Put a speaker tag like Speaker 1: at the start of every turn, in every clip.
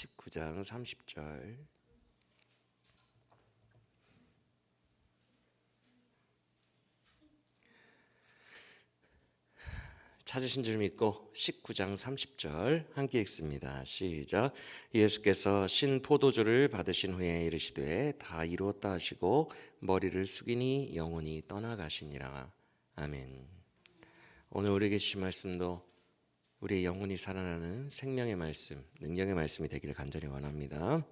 Speaker 1: 19장 30절. 찾으신 줄 믿고 19장 30절 함께 읽습니다. 시작. 예수께서 신 포도주를 받으신 후에 이르시되 다 이루었다 하시고 머리를 숙이니 영혼이 떠나가시니라. 아멘. 오늘 우리에게 주신 말씀도 우리의 영혼이 살아나는 생명의 말씀, 능력의 말씀이 되기를 간절히 원합니다.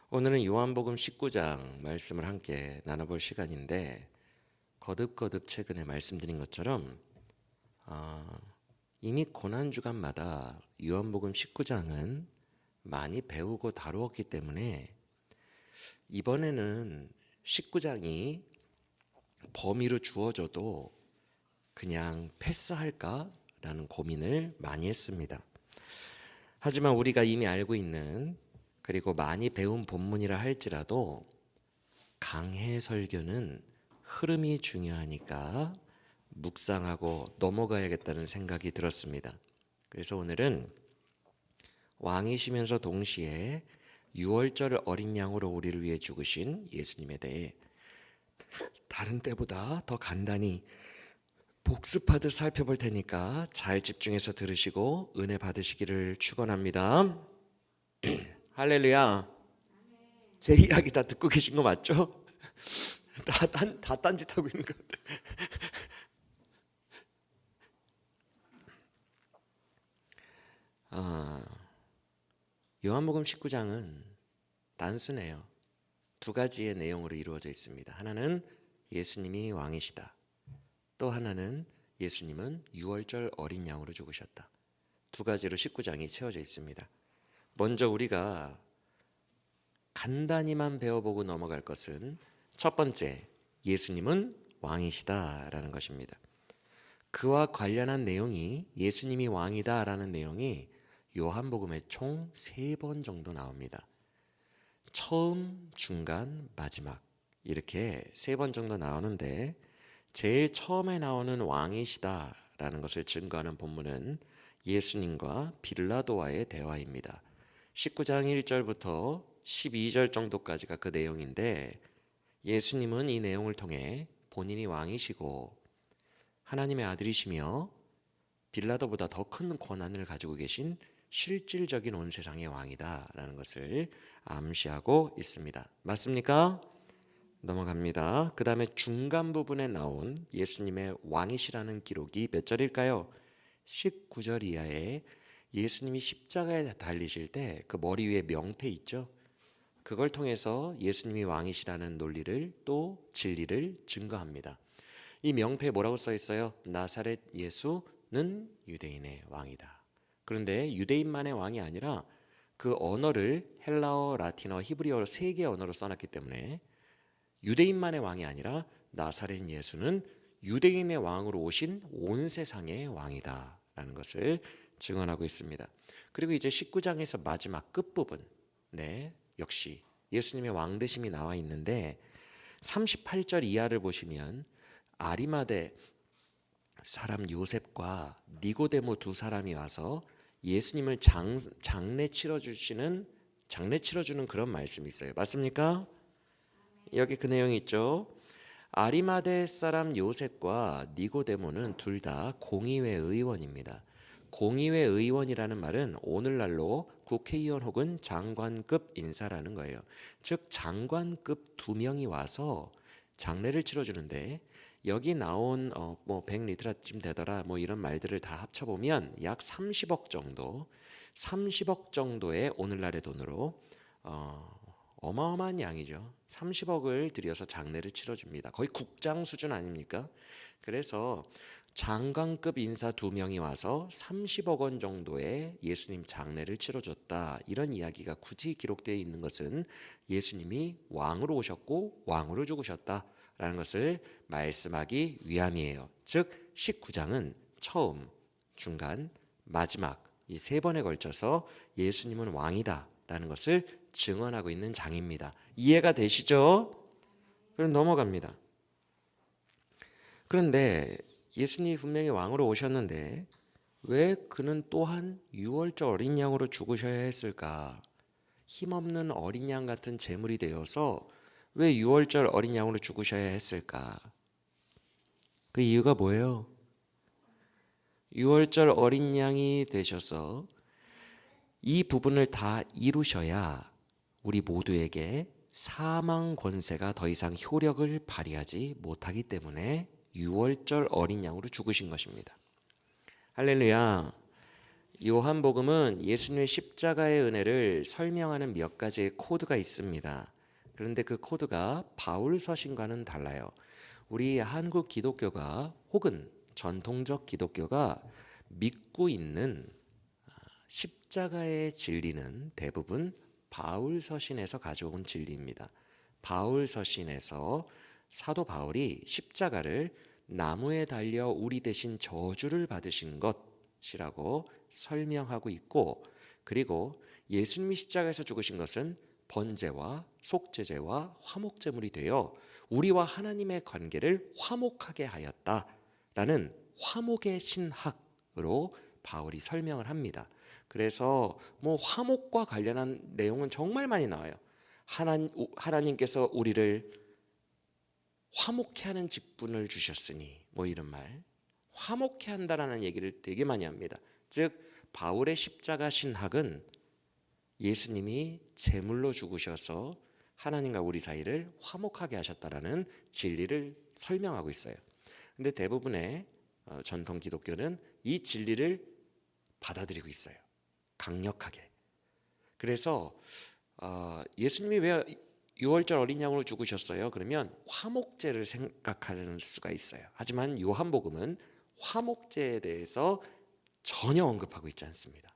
Speaker 1: 오늘은 요한복음 19장 말씀을 함께 나눠볼 시간인데, 거듭거듭 최근에 말씀드린 것처럼 이미 고난주간마다 요한복음 19장은 많이 배우고 다루었기 때문에 이번에는 19장이 범위로 주어져도 그냥 패스할까라는 고민을 많이 했습니다. 하지만 우리가 이미 알고 있는, 그리고 많이 배운 본문이라 할지라도 강해 설교는 흐름이 중요하니까 묵상하고 넘어가야겠다는 생각이 들었습니다. 그래서 오늘은 왕이시면서 동시에 유월절 어린 양으로 우리를 위해 죽으신 예수님에 대해 다른 때보다 더 간단히 복습하듯 살펴볼 테니까 잘 집중해서 들으시고 은혜 받으시기를 축원합니다. 할렐루야. 제 이야기 다 듣고 계신 거 맞죠? 다 딴짓하고 있는 거. 요한복음 19장은 단순해요. 두 가지의 내용으로 이루어져 있습니다. 하나는 예수님이 왕이시다. 또 하나는 예수님은 유월절 어린 양으로 죽으셨다. 두 가지로 19장이 채워져 있습니다. 먼저 우리가 간단히만 배워보고 넘어갈 것은 첫 번째, 예수님은 왕이시다라는 것입니다. 그와 관련한 내용이, 예수님이 왕이다라는 내용이 요한복음에 총 3번 정도 나옵니다. 처음, 중간, 마지막 이렇게 3번 정도 나오는데, 제일 처음에 나오는 왕이시다라는 것을 증거하는 본문은 예수님과 빌라도와의 대화입니다. 19장 1절부터 12절 정도까지가 그 내용인데, 예수님은 이 내용을 통해 본인이 왕이시고 하나님의 아들이시며 빌라도보다 더 큰 권한을 가지고 계신 실질적인 온 세상의 왕이다라는 것을 암시하고 있습니다. 맞습니까? 넘어갑니다. 그 다음에 중간 부분에 나온 예수님의 왕이시라는 기록이 몇 절일까요? 19절 이하에 예수님이 십자가에 달리실 때 그 머리 위에 명패 있죠? 그걸 통해서 예수님이 왕이시라는 논리를, 또 진리를 증거합니다. 이 명패에 뭐라고 써 있어요? 나사렛 예수는 유대인의 왕이다. 그런데 유대인만의 왕이 아니라 그 언어를 헬라어, 라틴어, 히브리어 3개 언어로 써놨기 때문에 유대인만의 왕이 아니라 나사렛 예수는 유대인의 왕으로 오신 온 세상의 왕이다 라는 것을 증언하고 있습니다. 그리고 이제 19장에서 마지막 끝부분, 역시 예수님의 왕되심이 나와 있는데 38절 이하를 보시면 아리마대 사람 요셉과 니고데모 두 사람이 와서 예수님을 장례 치러주는 그런 말씀이 있어요. 맞습니까? 여기 그 내용이 있죠. 아리마대 사람 요셉과 니고데모는 둘 다 공의회 의원입니다. 공의회 의원이라는 말은 오늘날로 국회의원 혹은 장관급 인사라는 거예요. 즉 장관급 2명이 와서 장례를 치러주는데, 여기 나온 100리트라쯤 되더라 이런 말들을 다 합쳐보면 약 30억 정도의 오늘날의 돈으로 어마어마한 양이죠. 30억을 들여서 장례를 치러줍니다. 거의 국장 수준 아닙니까? 그래서 장관급 인사 2명이 와서 30억 원 정도의 예수님 장례를 치러줬다. 이런 이야기가 굳이 기록되어 있는 것은 예수님이 왕으로 오셨고 왕으로 죽으셨다라는 것을 말씀하기 위함이에요. 즉 19장은 처음, 중간, 마지막 이 3번에 걸쳐서 예수님은 왕이다 라는 것을 증언하고 있는 장입니다. 이해가 되시죠? 그럼 넘어갑니다. 그런데 예수님이 분명히 왕으로 오셨는데 왜 그는 또한 유월절 어린 양으로 죽으셔야 했을까? 힘없는 어린 양 같은 제물이 되어서 왜 유월절 어린 양으로 죽으셔야 했을까? 그 이유가 뭐예요? 유월절 어린 양이 되셔서 이 부분을 다 이루셔야 우리 모두에게 사망 권세가 더 이상 효력을 발휘하지 못하기 때문에 유월절 어린 양으로 죽으신 것입니다. 할렐루야. 요한복음은 예수님의 십자가의 은혜를 설명하는 몇 가지의 코드가 있습니다. 그런데 그 코드가 바울 서신과는 달라요. 우리 한국 기독교가 혹은 전통적 기독교가 믿고 있는 십자가의 진리는 대부분 바울 서신에서 가져온 진리입니다. 바울 서신에서 사도 바울이 십자가를 나무에 달려 우리 대신 저주를 받으신 것이라고 설명하고 있고, 그리고 예수님이 십자가에서 죽으신 것은 번제와 속죄제와 화목제물이 되어 우리와 하나님의 관계를 화목하게 하였다라는 화목의 신학으로 바울이 설명을 합니다. 그래서 화목과 관련한 내용은 정말 많이 나와요. 하나님께서 우리를 화목케 하는 직분을 주셨으니 이런 말, 화목케 한다라는 얘기를 되게 많이 합니다. 즉 바울의 십자가 신학은 예수님이 제물로 죽으셔서 하나님과 우리 사이를 화목하게 하셨다라는 진리를 설명하고 있어요. 근데 대부분의 전통 기독교는 이 진리를 받아들이고 있어요. 강력하게. 그래서 예수님이 왜 유월절 어린 양으로 죽으셨어요? 그러면 화목제를 생각하는 수가 있어요. 하지만 요한복음은 화목제에 대해서 전혀 언급하고 있지 않습니다.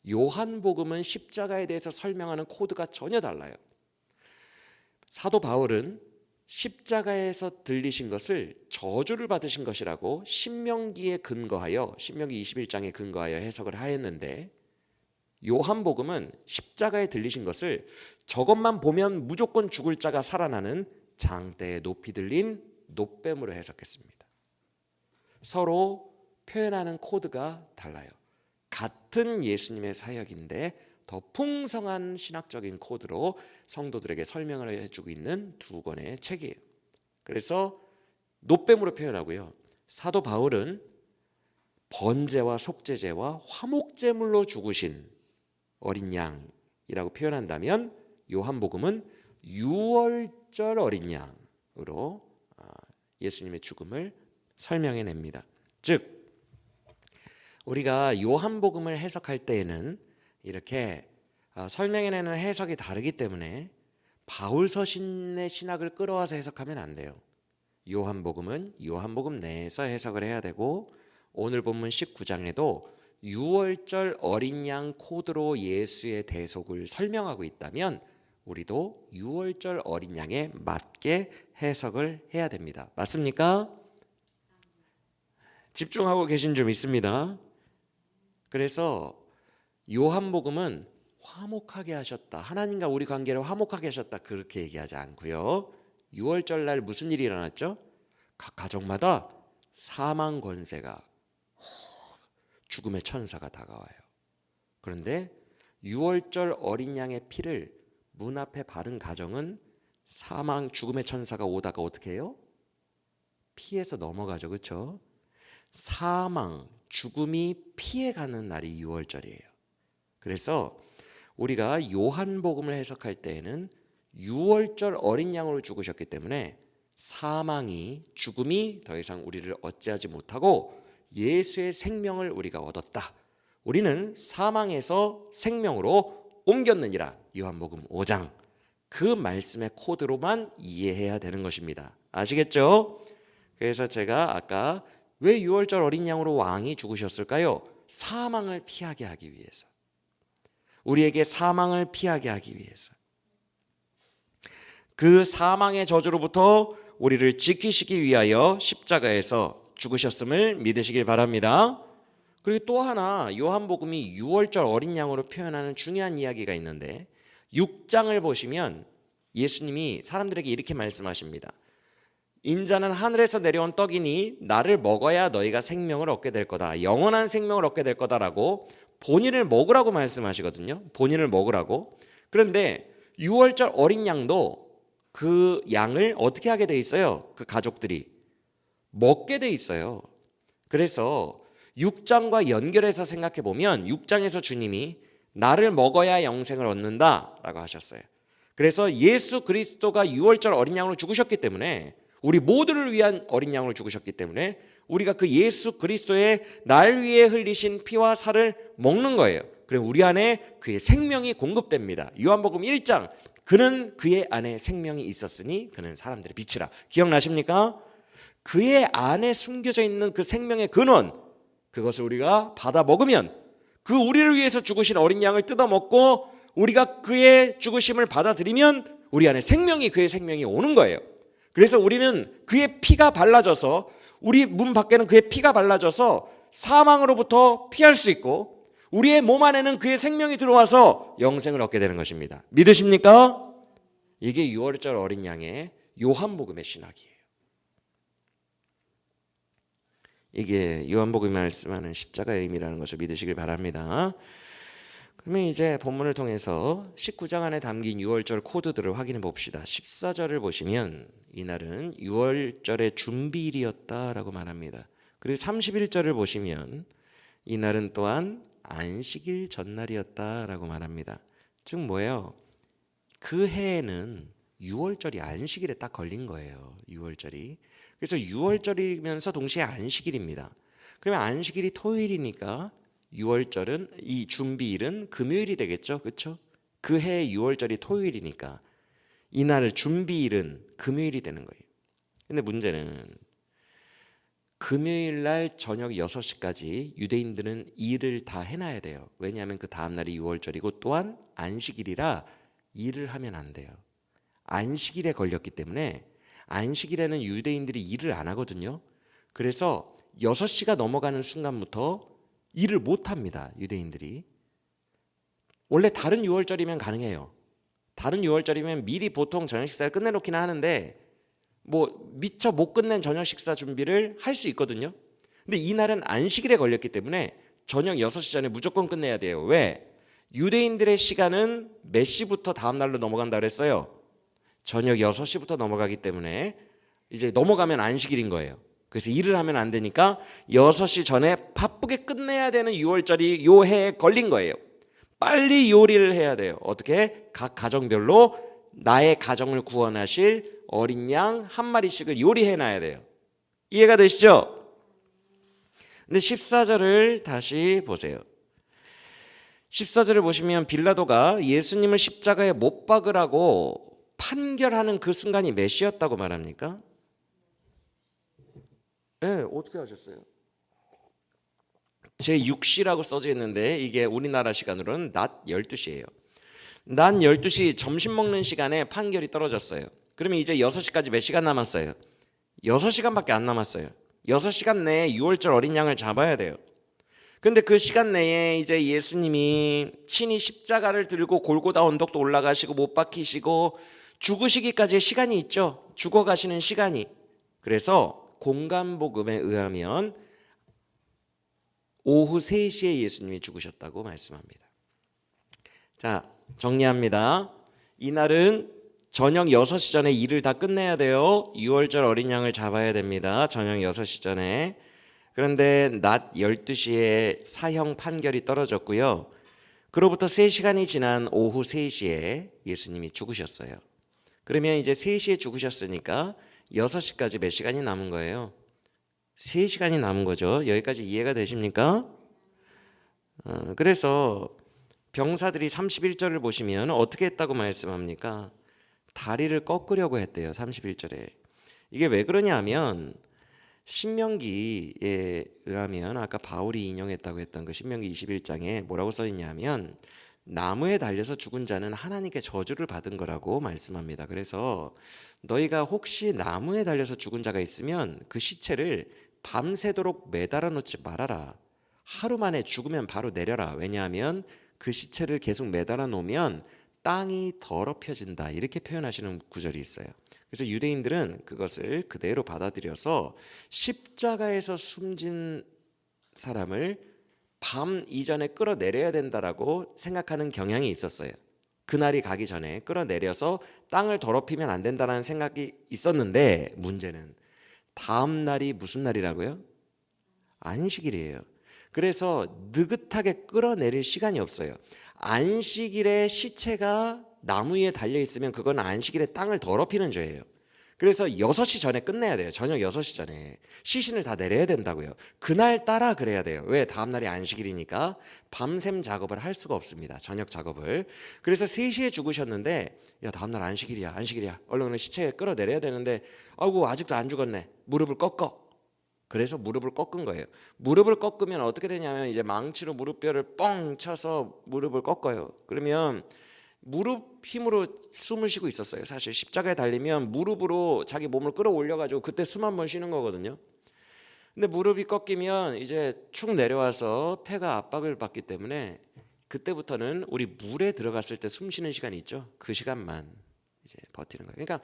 Speaker 1: 요한복음은 십자가에 대해서 설명하는 코드가 전혀 달라요. 사도 바울은 십자가에서 들리신 것을 저주를 받으신 것이라고 신명기에 근거하여, 신명기 21장에 근거하여 해석을 하였는데, 요한복음은 십자가에 들리신 것을 저것만 보면 무조건 죽을 자가 살아나는 장대에 높이 들린 놋뱀으로 해석했습니다. 서로 표현하는 코드가 달라요. 같은 예수님의 사역인데 더 풍성한 신학적인 코드로 성도들에게 설명을 해주고 있는 두 권의 책이에요. 그래서 놋뱀으로 표현하고요. 사도 바울은 번제와 속죄제와 화목제물로 죽으신 어린 양이라고 표현한다면, 요한복음은 유월절 어린 양으로 예수님의 죽음을 설명해냅니다. 즉 우리가 요한복음을 해석할 때에는 이렇게 설명해내는 해석이 다르기 때문에 바울 서신의 신학을 끌어와서 해석하면 안 돼요. 요한복음은 요한복음 내에서 해석을 해야 되고, 오늘 본문 19장에도 유월절 어린 양 코드로 예수의 대속을 설명하고 있다면 우리도 유월절 어린 양에 맞게 해석을 해야 됩니다. 맞습니까? 집중하고 계신 줄 믿습니다. 그래서 요한복음은 화목하게 하셨다, 하나님과 우리 관계를 화목하게 하셨다, 그렇게 얘기하지 않고요. 유월절 날 무슨 일이 일어났죠? 각 가정마다 사망 권세가, 죽음의 천사가 다가와요. 그런데 유월절 어린 양의 피를 문 앞에 바른 가정은 사망, 죽음의 천사가 오다가 어떻게 해요? 피해서 넘어가죠. 그렇죠? 사망, 죽음이 피해가는 날이 유월절이에요. 그래서 우리가 요한복음을 해석할 때에는 유월절 어린 양으로 죽으셨기 때문에 사망이, 죽음이 더 이상 우리를 어찌하지 못하고 예수의 생명을 우리가 얻었다, 우리는 사망에서 생명으로 옮겼느니라, 요한복음 5장, 그 말씀의 코드로만 이해해야 되는 것입니다. 아시겠죠? 그래서 제가 아까 왜 유월절 어린 양으로 왕이 죽으셨을까요? 사망을 피하게 하기 위해서, 우리에게 사망을 피하게 하기 위해서, 그 사망의 저주로부터 우리를 지키시기 위하여 십자가에서 죽으셨음을 믿으시길 바랍니다. 그리고 또 하나, 요한복음이 유월절 어린 양으로 표현하는 중요한 이야기가 있는데, 6장을 보시면 예수님이 사람들에게 이렇게 말씀하십니다. 인자는 하늘에서 내려온 떡이니 나를 먹어야 너희가 생명을 얻게 될 거다, 영원한 생명을 얻게 될 거다라고 본인을 먹으라고 말씀하시거든요. 본인을 먹으라고. 그런데 6월절 어린 양도 그 양을 어떻게 하게 돼 있어요? 그 가족들이 먹게 돼 있어요. 그래서 6장과 연결해서 생각해 보면 6장에서 주님이 나를 먹어야 영생을 얻는다라고 하셨어요. 그래서 예수 그리스도가 6월절 어린 양으로 죽으셨기 때문에, 우리 모두를 위한 어린 양으로 죽으셨기 때문에 우리가 그 예수 그리스도의 날 위해 흘리신 피와 살을 먹는 거예요. 그리고 우리 안에 그의 생명이 공급됩니다. 요한복음 1장, 그는 그의 안에 생명이 있었으니 그는 사람들의 빛이라. 기억나십니까? 그의 안에 숨겨져 있는 그 생명의 근원, 그것을 우리가 받아 먹으면 그 우리를 위해서 죽으신 어린 양을 뜯어 먹고 우리가 그의 죽으심을 받아들이면 우리 안에 생명이, 그의 생명이 오는 거예요. 그래서 우리는 그의 피가 발라져서, 우리 문 밖에는 그의 피가 발라져서 사망으로부터 피할 수 있고, 우리의 몸 안에는 그의 생명이 들어와서 영생을 얻게 되는 것입니다. 믿으십니까? 이게 6월절 어린 양의 요한복음의 신학이에요. 이게 요한복음이 말씀하는 십자가의 의미라는 것을 믿으시길 바랍니다. 그러면 이제 본문을 통해서 19장 안에 담긴 6월절 코드들을 확인해 봅시다. 14절을 보시면 이날은 6월절의 준비일이었다라고 말합니다. 그리고 31절을 보시면 이날은 또한 안식일 전날이었다라고 말합니다. 즉 뭐예요? 그 해에는 6월절이 안식일에 딱 걸린 거예요. 6월절이. 그래서 6월절이면서 동시에 안식일입니다. 그러면 안식일이 토요일이니까 6월절은, 이 준비일은 금요일이 되겠죠. 그렇죠? 그 해의 6월절이 토요일이니까 이날 준비일은 금요일이 되는 거예요. 근데 문제는 금요일 날 저녁 6시까지 유대인들은 일을 다 해놔야 돼요. 왜냐하면 그 다음날이 6월절이고 또한 안식일이라 일을 하면 안 돼요. 안식일에 걸렸기 때문에, 안식일에는 유대인들이 일을 안 하거든요. 그래서 6시가 넘어가는 순간부터 일을 못 합니다. 유대인들이. 원래 다른 6월절이면 가능해요. 다른 6월절이면 미리 보통 저녁 식사를 끝내놓기는 하는데 뭐 미처 못 끝낸 저녁 식사 준비를 할 수 있거든요. 근데 이날은 안식일에 걸렸기 때문에 저녁 6시 전에 무조건 끝내야 돼요. 왜? 유대인들의 시간은 몇 시부터 다음 날로 넘어간다 그랬어요? 저녁 6시부터 넘어가기 때문에 이제 넘어가면 안식일인 거예요. 그래서 일을 하면 안 되니까 6시 전에 바쁘게 끝내야 되는 6월절이 요 해에 걸린 거예요. 빨리 요리를 해야 돼요. 어떻게? 각 가정별로 나의 가정을 구원하실 어린 양 한 마리씩을 요리해 놔야 돼요. 이해가 되시죠? 근데 14절을 다시 보세요. 14절을 보시면 빌라도가 예수님을 십자가에 못 박으라고 판결하는 그 순간이 몇 시였다고 말합니까? 네, 어떻게 하셨어요? 제6시라고 써져 있는데 이게 우리나라 시간으로는 낮 12시예요. 낮 12시 점심 먹는 시간에 판결이 떨어졌어요. 그러면 이제 6시까지 몇 시간 남았어요? 6시간밖에 안 남았어요. 6시간 내에 6월절 어린 양을 잡아야 돼요. 근데 그 시간 내에 이제 예수님이 친히 십자가를 들고 골고다 언덕도 올라가시고 못 박히시고 죽으시기까지의 시간이 있죠. 죽어가시는 시간이. 그래서 공간복음에 의하면 오후 3시에 예수님이 죽으셨다고 말씀합니다. 자, 정리합니다. 이날은 저녁 6시 전에 일을 다 끝내야 돼요. 6월절 어린 양을 잡아야 됩니다. 저녁 6시 전에. 그런데 낮 12시에 사형 판결이 떨어졌고요. 그로부터 3시간이 지난 오후 3시에 예수님이 죽으셨어요. 그러면 이제 3시에 죽으셨으니까 6시까지 몇 시간이 남은 거예요? 3시간이 남은 거죠. 여기까지 이해가 되십니까? 그래서 병사들이 31절을 보시면 어떻게 했다고 말씀합니까? 다리를 꺾으려고 했대요. 31절에. 이게 왜 그러냐면 신명기에 의하면 아까 바울이 인용했다고 했던 그 신명기 21장에 뭐라고 써 있냐면 나무에 달려서 죽은 자는 하나님께 저주를 받은 거라고 말씀합니다. 그래서 너희가 혹시 나무에 달려서 죽은 자가 있으면 그 시체를 밤새도록 매달아 놓지 말아라. 하루 만에 죽으면 바로 내려라. 왜냐하면 그 시체를 계속 매달아 놓으면 땅이 더럽혀진다. 이렇게 표현하시는 구절이 있어요. 그래서 유대인들은 그것을 그대로 받아들여서 십자가에서 숨진 사람을 밤 이전에 끌어내려야 된다라고 생각하는 경향이 있었어요. 그날이 가기 전에 끌어내려서 땅을 더럽히면 안 된다는 생각이 있었는데 문제는 다음 날이 무슨 날이라고요? 안식일이에요. 그래서 느긋하게 끌어내릴 시간이 없어요. 안식일에 시체가 나무 위에 달려 있으면 그건 안식일에 땅을 더럽히는 죄예요. 그래서 6시 전에 끝내야 돼요. 저녁 6시 전에 시신을 다 내려야 된다고요. 그날 따라 그래야 돼요. 왜? 다음 날이 안식일이니까 밤샘 작업을 할 수가 없습니다. 저녁 작업을. 그래서 3시에 죽으셨는데 야, 다음 날 안식일이야. 안식일이야. 얼른 시체 끌어내려야 되는데 아이고 아직도 안 죽었네. 무릎을 꺾어. 그래서 무릎을 꺾은 거예요. 무릎을 꺾으면 어떻게 되냐면 이제 망치로 무릎뼈를 뻥 쳐서 무릎을 꺾어요. 그러면 무릎 힘으로 숨을 쉬고 있었어요. 사실 십자가에 달리면 무릎으로 자기 몸을 끌어올려 가지고 그때 숨 한 번 쉬는 거거든요. 근데 무릎이 꺾이면 이제 축 내려와서 폐가 압박을 받기 때문에 그때부터는 우리 물에 들어갔을 때 숨 쉬는 시간이 있죠. 그 시간만 이제 버티는 거예요. 그러니까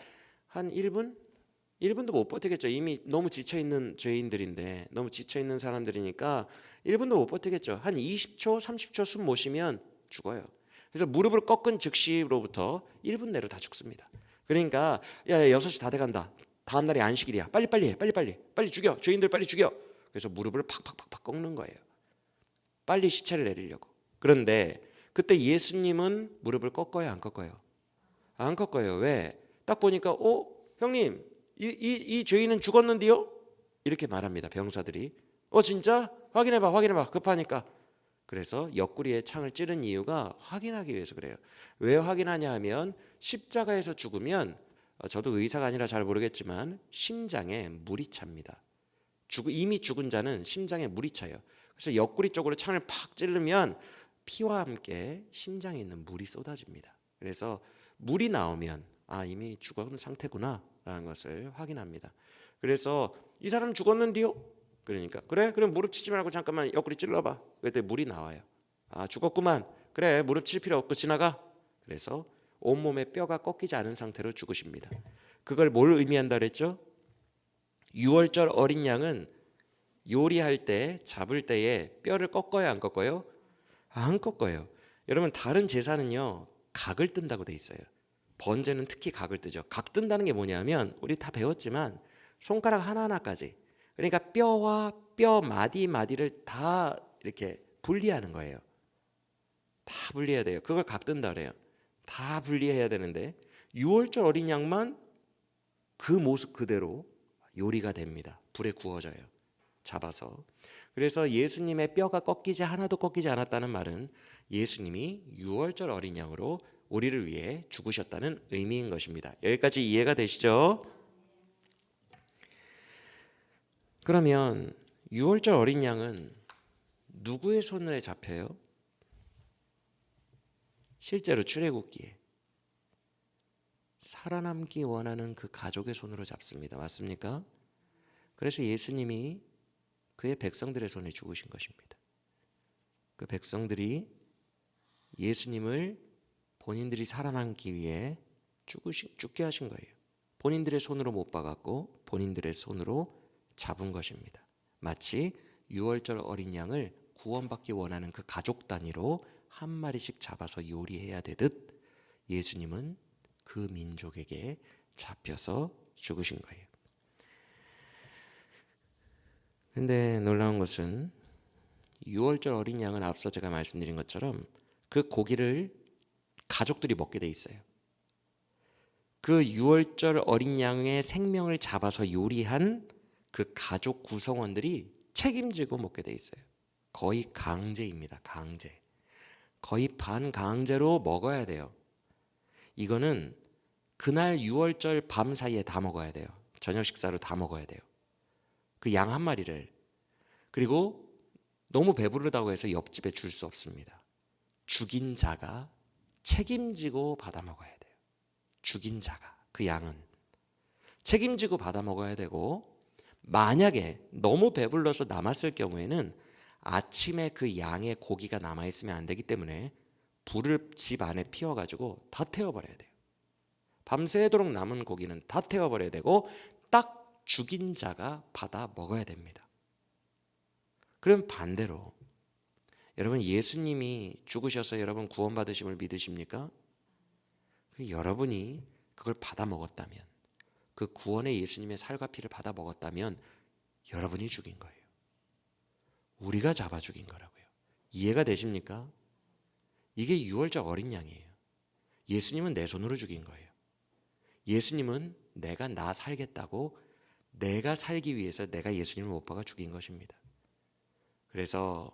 Speaker 1: 한 1분? 1분도 못 버티겠죠. 이미 너무 지쳐있는 죄인들인데, 너무 지쳐있는 사람들이니까 1분도 못 버티겠죠. 한 20초, 30초 숨 못 쉬면 죽어요. 그래서 무릎을 꺾은 즉시로부터 1분 내로 다 죽습니다. 그러니까 야 6시 다 돼간다. 다음 날이 안식일이야. 빨리빨리 해. 빨리 죽여. 죄인들 빨리 죽여. 그래서 무릎을 팍팍팍팍 꺾는 거예요. 빨리 시체를 내리려고. 그런데 그때 예수님은 무릎을 꺾어요, 안 꺾어요? 안 꺾어요. 왜? 딱 보니까 형님 이 죄인은 죽었는데요? 이렇게 말합니다. 병사들이. 진짜? 확인해봐. 급하니까. 그래서 옆구리에 창을 찌른 이유가 확인하기 위해서 그래요. 왜 확인하냐 하면 십자가에서 죽으면 저도 의사가 아니라 잘 모르겠지만 심장에 물이 찹니다. 이미 죽은 자는 심장에 물이 차요. 그래서 옆구리 쪽으로 창을 팍 찌르면 피와 함께 심장에 있는 물이 쏟아집니다. 그래서 물이 나오면 이미 죽은 상태구나 라는 것을 확인합니다. 그래서 이 사람 죽었는데요? 그러니까 그래? 그럼 무릎 치지 말고 잠깐만 옆구리 찔러봐. 그랬더니 물이 나와요. 죽었구만. 그래 무릎 칠 필요 없고 지나가. 그래서 온몸에 뼈가 꺾이지 않은 상태로 죽으십니다. 그걸 뭘 의미한다 그랬죠? 6월절 어린 양은 요리할 때 잡을 때에 뼈를 꺾어요 안 꺾어요? 안 꺾어요. 여러분 다른 제사는요 각을 뜬다고 돼 있어요. 번제는 특히 각을 뜨죠. 각 뜬다는 게 뭐냐면 우리 다 배웠지만 손가락 하나하나까지 그러니까 뼈와 뼈 마디마디를 다 이렇게 분리하는 거예요. 다 분리해야 돼요. 그걸 각 뜬다 그래요. 다 분리해야 되는데 6월절 어린 양만 그 모습 그대로 요리가 됩니다. 불에 구워져요. 잡아서. 그래서 예수님의 뼈가 하나도 꺾이지 않았다는 말은 예수님이 6월절 어린 양으로 우리를 위해 죽으셨다는 의미인 것입니다. 여기까지 이해가 되시죠? 그러면 6월절 어린 양은 누구의 손에 잡혀요? 실제로 출애굽기에 살아남기 원하는 그 가족의 손으로 잡습니다. 맞습니까? 그래서 예수님이 그의 백성들의 손에 죽으신 것입니다. 그 백성들이 예수님을 본인들이 살아남기 위해 죽게 하신 거예요. 본인들의 손으로 못 박았고 본인들의 손으로 잡은 것입니다. 마치 6월절 어린 양을 구원받기 원하는 그 가족 단위로 한 마리씩 잡아서 요리해야 되듯 예수님은 그 민족에게 잡혀서 죽으신 거예요. 근데 놀라운 것은 6월절 어린 양은 앞서 제가 말씀드린 것처럼 그 고기를 가족들이 먹게 돼 있어요. 그 6월절 어린 양의 생명을 잡아서 요리한 그 가족 구성원들이 책임지고 먹게 돼 있어요. 거의 강제입니다. 강제. 거의 반강제로 먹어야 돼요. 이거는 그날 6월절 밤 사이에 다 먹어야 돼요. 저녁 식사로 다 먹어야 돼요. 그 양 한 마리를. 그리고 너무 배부르다고 해서 옆집에 줄 수 없습니다. 죽인 자가 책임지고 받아 먹어야 돼요. 죽인 자가, 그 양은 책임지고 받아 먹어야 되고, 만약에 너무 배불러서 남았을 경우에는 아침에 그 양의 고기가 남아있으면 안 되기 때문에 불을 집 안에 피워가지고 다 태워버려야 돼요. 밤새도록 남은 고기는 다 태워버려야 되고 딱 죽인 자가 받아 먹어야 됩니다. 그럼 반대로 여러분 예수님이 죽으셔서 여러분 구원받으심을 믿으십니까? 여러분이 그걸 받아 먹었다면, 그 구원의 예수님의 살과 피를 받아 먹었다면 여러분이 죽인 거예요. 우리가 잡아 죽인 거라고요. 이해가 되십니까? 이게 유월절 어린 양이에요. 예수님은 내 손으로 죽인 거예요. 예수님은 내가 나 살겠다고, 내가 살기 위해서 내가 예수님을 못 박아 죽인 것입니다. 그래서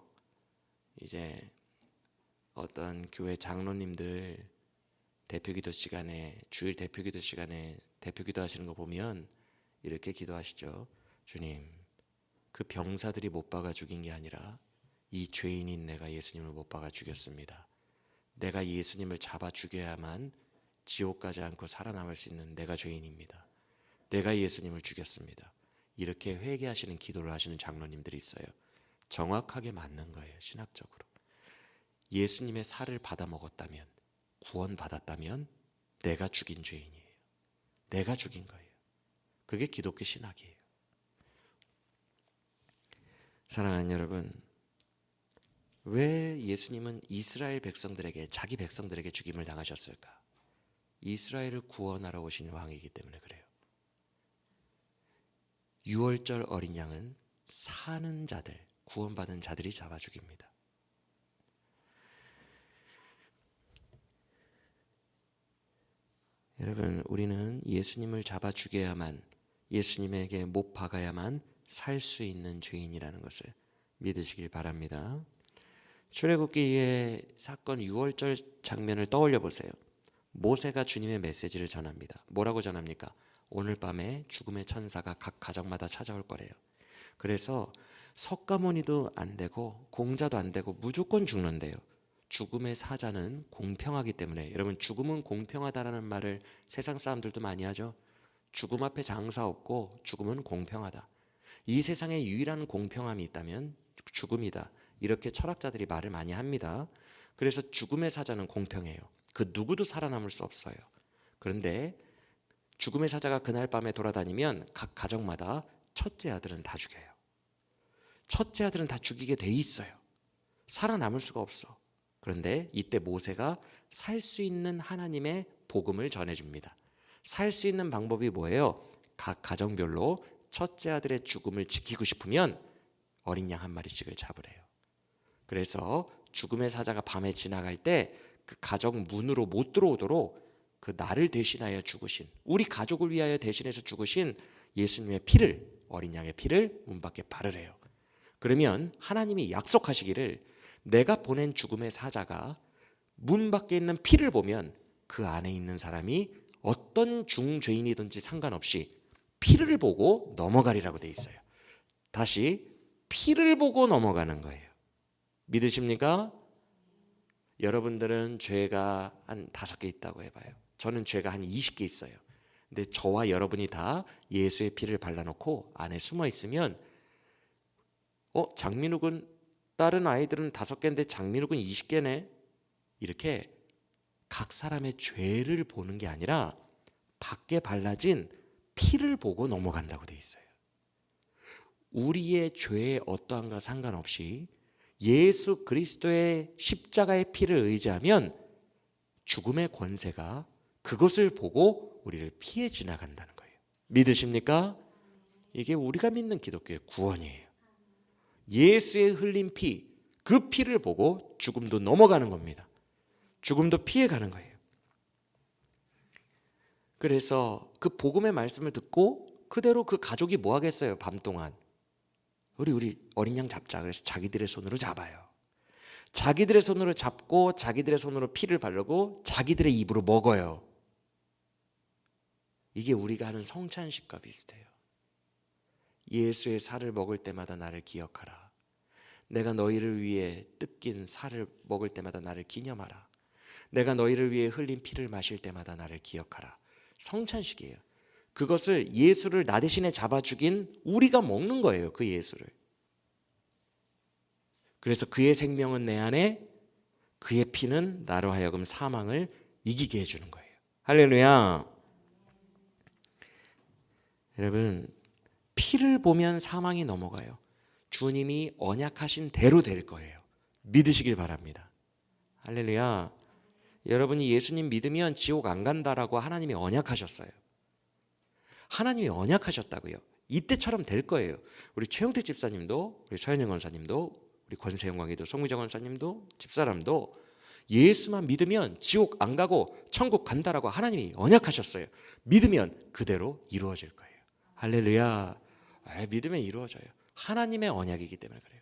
Speaker 1: 이제 어떤 교회 장로님들 대표기도 시간에, 주일 대표기도 시간에 대표기도 하시는 거 보면 이렇게 기도하시죠. 주님, 그 병사들이 못 박아 죽인 게 아니라 이 죄인인 내가 예수님을 못 박아 죽였습니다. 내가 예수님을 잡아 죽여야만 지옥 가지 않고 살아남을 수 있는 내가 죄인입니다. 내가 예수님을 죽였습니다. 이렇게 회개하시는 기도를 하시는 장로님들이 있어요. 정확하게 맞는 거예요. 신학적으로. 예수님의 살을 받아 먹었다면, 구원 받았다면 내가 죽인 죄인이에요. 내가 죽인 거예요. 그게 기독교 신학이에요. 사랑하는 여러분, 왜 예수님은 이스라엘 백성들에게, 자기 백성들에게 죽임을 당하셨을까? 이스라엘을 구원하러 오신 왕이기 때문에 그래요. 유월절 어린 양은 사는 자들, 구원받은 자들이 잡아 죽입니다. 여러분, 우리는 예수님을 잡아 죽여야만, 예수님에게 못 박아야만 살 수 있는 죄인이라는 것을 믿으시길 바랍니다. 출애굽기의 사건 6월절 장면을 떠올려 보세요. 모세가 주님의 메시지를 전합니다. 뭐라고 전합니까? 오늘 밤에 죽음의 천사가 각 가정마다 찾아올 거래요. 그래서 석가모니도 안 되고 공자도 안 되고 무조건 죽는데요. 죽음의 사자는 공평하기 때문에. 여러분, 죽음은 공평하다라는 말을 세상 사람들도 많이 하죠. 죽음 앞에 장사 없고 죽음은 공평하다. 이 세상에 유일한 공평함이 있다면 죽음이다. 이렇게 철학자들이 말을 많이 합니다. 그래서 죽음의 사자는 공평해요. 그 누구도 살아남을 수 없어요. 그런데 죽음의 사자가 그날 밤에 돌아다니면 각 가정마다 첫째 아들은 다 죽여요. 첫째 아들은 다 죽이게 돼 있어요. 살아남을 수가 없어. 그런데 이때 모세가 살 수 있는 하나님의 복음을 전해줍니다. 살 수 있는 방법이 뭐예요? 각 가정별로 첫째 아들의 죽음을 지키고 싶으면 어린 양 한 마리씩을 잡으래요. 그래서 죽음의 사자가 밤에 지나갈 때 그 가정 문으로 못 들어오도록 그 나를 대신하여 죽으신, 우리 가족을 위하여 대신해서 죽으신 예수님의 피를, 어린 양의 피를 문 밖에 바르래요. 그러면 하나님이 약속하시기를 내가 보낸 죽음의 사자가 문 밖에 있는 피를 보면 그 안에 있는 사람이 어떤 중죄인이든지 상관없이 피를 보고 넘어가리라고 돼 있어요. 다시 피를 보고 넘어가는 거예요. 믿으십니까? 여러분들은 죄가 한 5개 있다고 해봐요. 저는 죄가 한 20개 있어요. 근데 저와 여러분이 다 예수의 피를 발라놓고 안에 숨어 있으면 장민욱은, 다른 아이들은 5개인데 장민욱은 20개네. 이렇게 각 사람의 죄를 보는 게 아니라 밖에 발라진 피를 보고 넘어간다고 돼 있어요. 우리의 죄의 어떠한가 상관없이 예수 그리스도의 십자가의 피를 의지하면 죽음의 권세가 그것을 보고 우리를 피해 지나간다는 거예요. 믿으십니까? 이게 우리가 믿는 기독교의 구원이에요. 예수의 흘린 피, 그 피를 보고 죽음도 넘어가는 겁니다. 죽음도 피해가는 거예요. 그래서 그 복음의 말씀을 듣고 그대로 그 가족이 뭐 하겠어요? 밤 동안 우리 어린 양 잡자. 그래서 자기들의 손으로 잡아요. 자기들의 손으로 잡고 자기들의 손으로 피를 바르고 자기들의 입으로 먹어요. 이게 우리가 하는 성찬식과 비슷해요. 예수의 살을 먹을 때마다 나를 기억하라. 내가 너희를 위해 뜯긴 살을 먹을 때마다 나를 기념하라. 내가 너희를 위해 흘린 피를 마실 때마다 나를 기억하라. 성찬식이에요. 그것을 예수를 나 대신에 잡아 죽인 우리가 먹는 거예요. 그 예수를. 그래서 그의 생명은 내 안에, 그의 피는 나로 하여금 사망을 이기게 해주는 거예요. 할렐루야. 여러분, 피를 보면 사망이 넘어가요. 주님이 언약하신 대로 될 거예요. 믿으시길 바랍니다. 할렐루야. 여러분이 예수님 믿으면 지옥 안 간다라고 하나님이 언약하셨어요. 하나님이 언약하셨다고요. 이때처럼 될 거예요. 우리 최용택 집사님도, 우리 서현영 권사님도, 우리 권세영 광희도, 송미정 권사님도, 집사람도 예수만 믿으면 지옥 안 가고 천국 간다라고 하나님이 언약하셨어요. 믿으면 그대로 이루어질 거예요. 할렐루야. 믿으면 이루어져요. 하나님의 언약이기 때문에 그래요.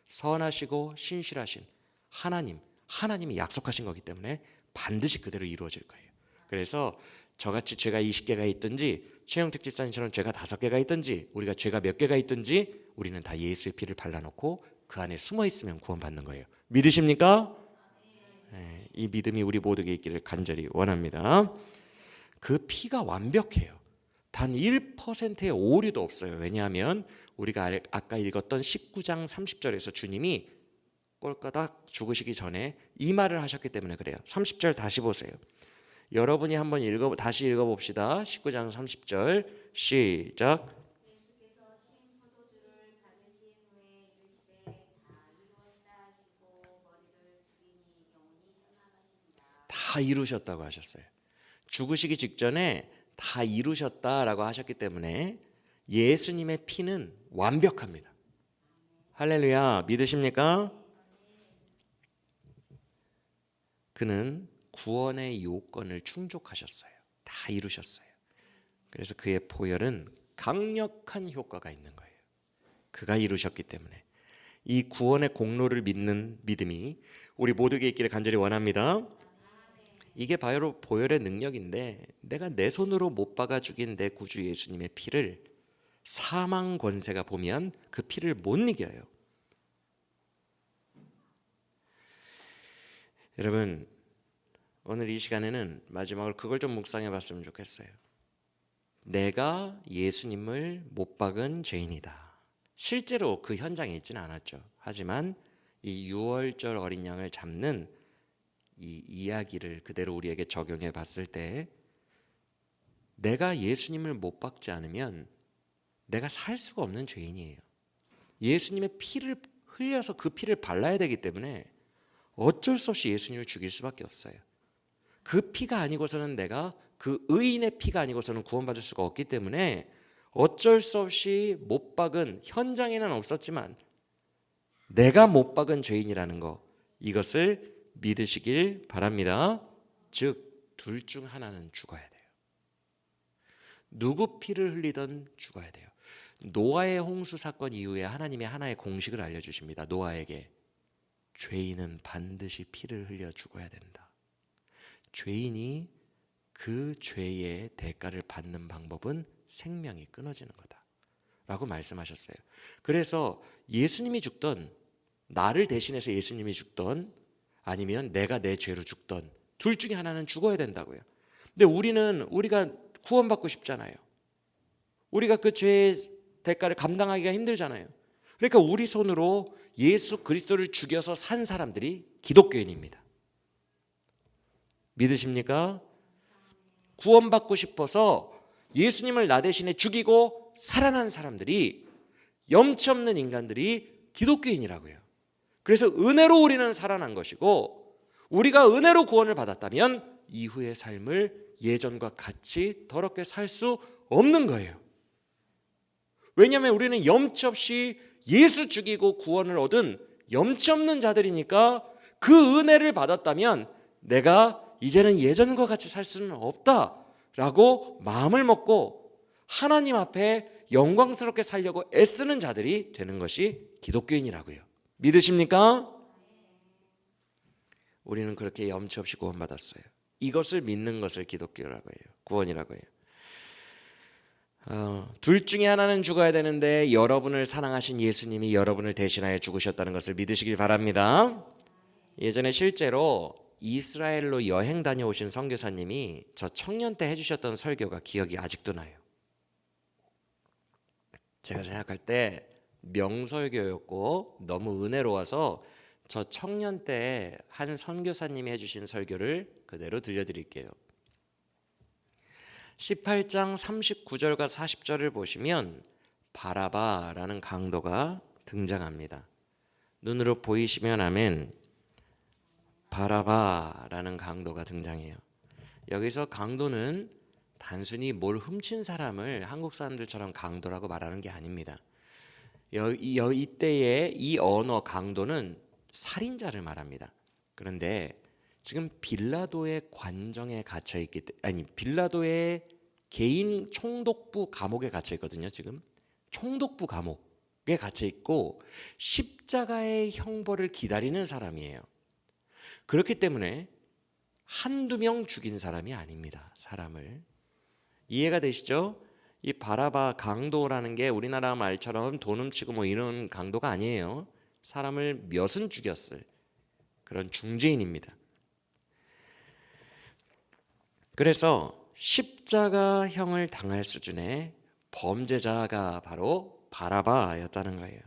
Speaker 1: 선하시고 신실하신 하나님이 약속하신 거기 때문에 반드시 그대로 이루어질 거예요. 그래서 저같이 죄가 20개가 있든지 최영택 집사님처럼 죄가 5개가 있든지 우리가 죄가 몇 개가 있든지 우리는 다 예수의 피를 발라놓고 그 안에 숨어 있으면 구원받는 거예요. 믿으십니까? 네, 이 믿음이 우리 모두에게 있기를 간절히 원합니다. 그 피가 완벽해요. 단 1%의 오류도 없어요. 왜냐하면 우리가 아까 읽었던 19장 30절에서 주님이 꼴까닥 죽으시기 전에 이 말을 하셨기 때문에 그래요. 30절 다시 보세요. 여러분이 한번 다시 읽어봅시다. 19장 30절 시작.
Speaker 2: 예수께서 신 포도주를 받으신 후에 이르시되 다 이루었다 하시고 머리를 숙이니 영혼이 떠나가십니다.
Speaker 1: 다 이루셨다고 하셨어요. 죽으시기 직전에 다 이루셨다라고 하셨기 때문에 예수님의 피는 완벽합니다. 할렐루야. 믿으십니까? 그는 구원의 요건을 충족하셨어요. 다 이루셨어요. 그래서 그의 보혈은 강력한 효과가 있는 거예요. 그가 이루셨기 때문에 이 구원의 공로를 믿는 믿음이 우리 모두에게 있기를 간절히 원합니다. 이게 바로 보혈의 능력인데 내가 내 손으로 못 박아 죽인 내 구주 예수님의 피를 사망 권세가 보면 그 피를 못 이겨요. 여러분 오늘 이 시간에는 마지막으로 그걸 좀 묵상해 봤으면 좋겠어요. 내가 예수님을 못 박은 죄인이다. 실제로 그 현장에 있지는 않았죠. 하지만 이 유월절 어린 양을 잡는 이 이야기를 그대로 우리에게 적용해 봤을 때 내가 예수님을 못 박지 않으면 내가 살 수가 없는 죄인이에요. 예수님의 피를 흘려서 그 피를 발라야 되기 때문에 어쩔 수 없이 예수님을 죽일 수밖에 없어요. 그 피가 아니고서는 내가 그 의인의 피가 아니고서는 구원받을 수가 없기 때문에 어쩔 수 없이 못 박은 현장에는 없었지만 내가 못 박은 죄인이라는 거 이것을 믿으시길 바랍니다. 즉, 둘 중 하나는 죽어야 돼요. 누구 피를 흘리던 죽어야 돼요. 노아의 홍수 사건 이후에 하나님의 하나의 공식을 알려주십니다. 노아에게 죄인은 반드시 피를 흘려 죽어야 된다. 죄인이 그 죄의 대가를 받는 방법은 생명이 끊어지는 거다 라고 말씀하셨어요. 그래서 예수님이 죽던 나를 대신해서 예수님이 죽던 아니면 내가 내 죄로 죽던 둘 중에 하나는 죽어야 된다고요. 근데 우리가 구원받고 싶잖아요. 우리가 그 죄의 대가를 감당하기가 힘들잖아요. 그러니까 우리 손으로 예수 그리스도를 죽여서 산 사람들이 기독교인입니다. 믿으십니까? 구원받고 싶어서 예수님을 나 대신에 죽이고 살아난 사람들이 염치 없는 인간들이 기독교인이라고요. 그래서 은혜로 우리는 살아난 것이고 우리가 은혜로 구원을 받았다면 이후의 삶을 예전과 같이 더럽게 살 수 없는 거예요. 왜냐하면 우리는 염치 없이 예수 죽이고 구원을 얻은 염치 없는 자들이니까 그 은혜를 받았다면 내가 이제는 예전과 같이 살 수는 없다라고 마음을 먹고 하나님 앞에 영광스럽게 살려고 애쓰는 자들이 되는 것이 기독교인이라고요. 믿으십니까? 우리는 그렇게 염치 없이 구원받았어요. 이것을 믿는 것을 기독교라고 해요. 구원이라고 해요. 둘 중에 하나는 죽어야 되는데 여러분을 사랑하신 예수님이 여러분을 대신하여 죽으셨다는 것을 믿으시길 바랍니다. 예전에 실제로 이스라엘로 여행 다녀오신 선교사님이 저 청년 때 해주셨던 설교가 기억이 아직도 나요. 제가 생각할 때 명설교였고 너무 은혜로워서 저 청년 때 한 선교사님이 해주신 설교를 그대로 들려드릴게요. 18장 39절과 40절을 보시면 바라바라는 강도가 등장합니다. 눈으로 보이시면 아멘. 바라바라는 강도가 등장해요. 여기서 강도는 단순히 뭘 훔친 사람을 한국 사람들처럼 강도라고 말하는 게 아닙니다. 이때의 이 언어 강도는 살인자를 말합니다. 그런데 지금 빌라도의 관정에 갇혀 있기 때문에, 아니 빌라도의 개인 총독부 감옥에 갇혀 있거든요. 지금 총독부 감옥에 갇혀 있고 십자가의 형벌을 기다리는 사람이에요. 그렇기 때문에 한두 명 죽인 사람이 아닙니다. 사람을. 이해가 되시죠? 이 바라바 강도라는 게 우리나라 말처럼 돈 훔치고 뭐 이런 강도가 아니에요. 사람을 몇은 죽였을 그런 중죄인입니다. 그래서 십자가형을 당할 수준의 범죄자가 바로 바라바였다는 거예요.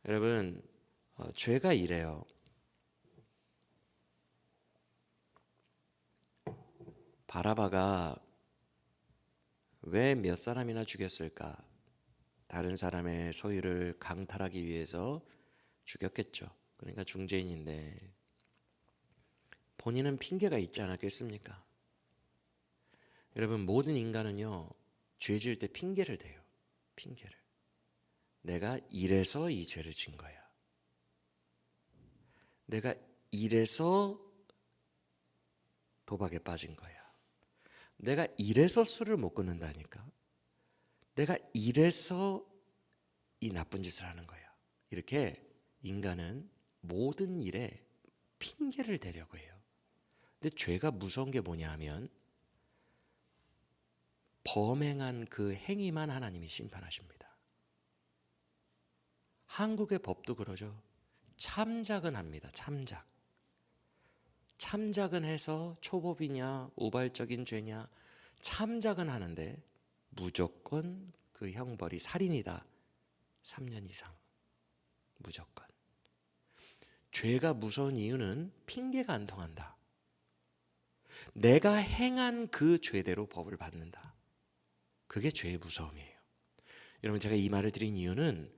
Speaker 1: 여러분, 죄가 이래요. 바라바가 왜 몇 사람이나 죽였을까? 다른 사람의 소유를 강탈하기 위해서 죽였겠죠. 그러니까 중죄인인데 본인은 핑계가 있지 않았겠습니까? 여러분, 모든 인간은요, 죄 지을 때 핑계를 대요. 핑계를. 내가 이래서 이 죄를 진 거야. 내가 이래서 도박에 빠진 거야. 내가 이래서 술을 못 끊는다니까. 내가 이래서 이 나쁜 짓을 하는 거야. 이렇게 인간은 모든 일에 핑계를 대려고 해요. 근데 죄가 무서운 게 뭐냐 하면 범행한 그 행위만 하나님이 심판하십니다. 한국의 법도 그러죠. 참작은 합니다. 참작. 참작은 해서 초법이냐 우발적인 죄냐 참작은 하는데 무조건 그 형벌이 살인이다. 3년 이상. 무조건. 죄가 무서운 이유는 핑계가 안 통한다. 내가 행한 그 죄대로 법을 받는다. 그게 죄의 무서움이에요. 여러분, 제가 이 말을 드린 이유는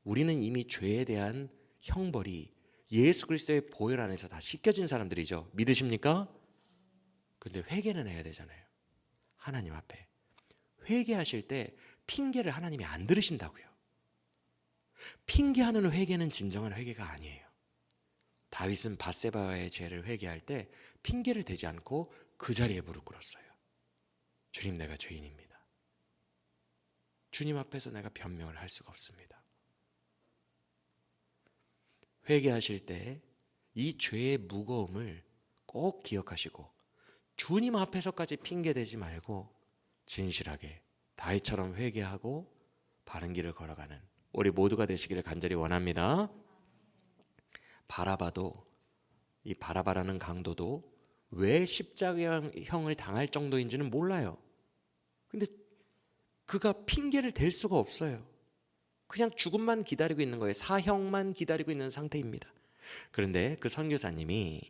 Speaker 1: 우리는 이미 죄에 대한 형벌이 예수 그리스도의 보혈 안에서 다 씻겨진 사람들이죠. 믿으십니까? 근데 회개는 해야 되잖아요. 하나님 앞에. 회개하실 때 핑계를 하나님이 안 들으신다고요. 핑계하는 회개는 진정한 회개가 아니에요. 다윗은 밧세바의 죄를 회개할 때 핑계를 대지 않고 그 자리에 무릎 꿇었어요. 주님, 내가 죄인입니다. 주님 앞에서 내가 변명을 할 수가 없습니다. 회개하실 때 이 죄의 무거움을 꼭 기억하시고 주님 앞에서까지 핑계대지 말고 진실하게 다윗처럼 회개하고 바른 길을 걸어가는 우리 모두가 되시기를 간절히 원합니다. 바라바도, 이 바라바라는 강도도 왜 십자가형을 당할 정도인지는 몰라요. 근데 그가 핑계를 댈 수가 없어요. 그냥 죽음만 기다리고 있는 거예요. 사형만 기다리고 있는 상태입니다. 그런데 그 선교사님이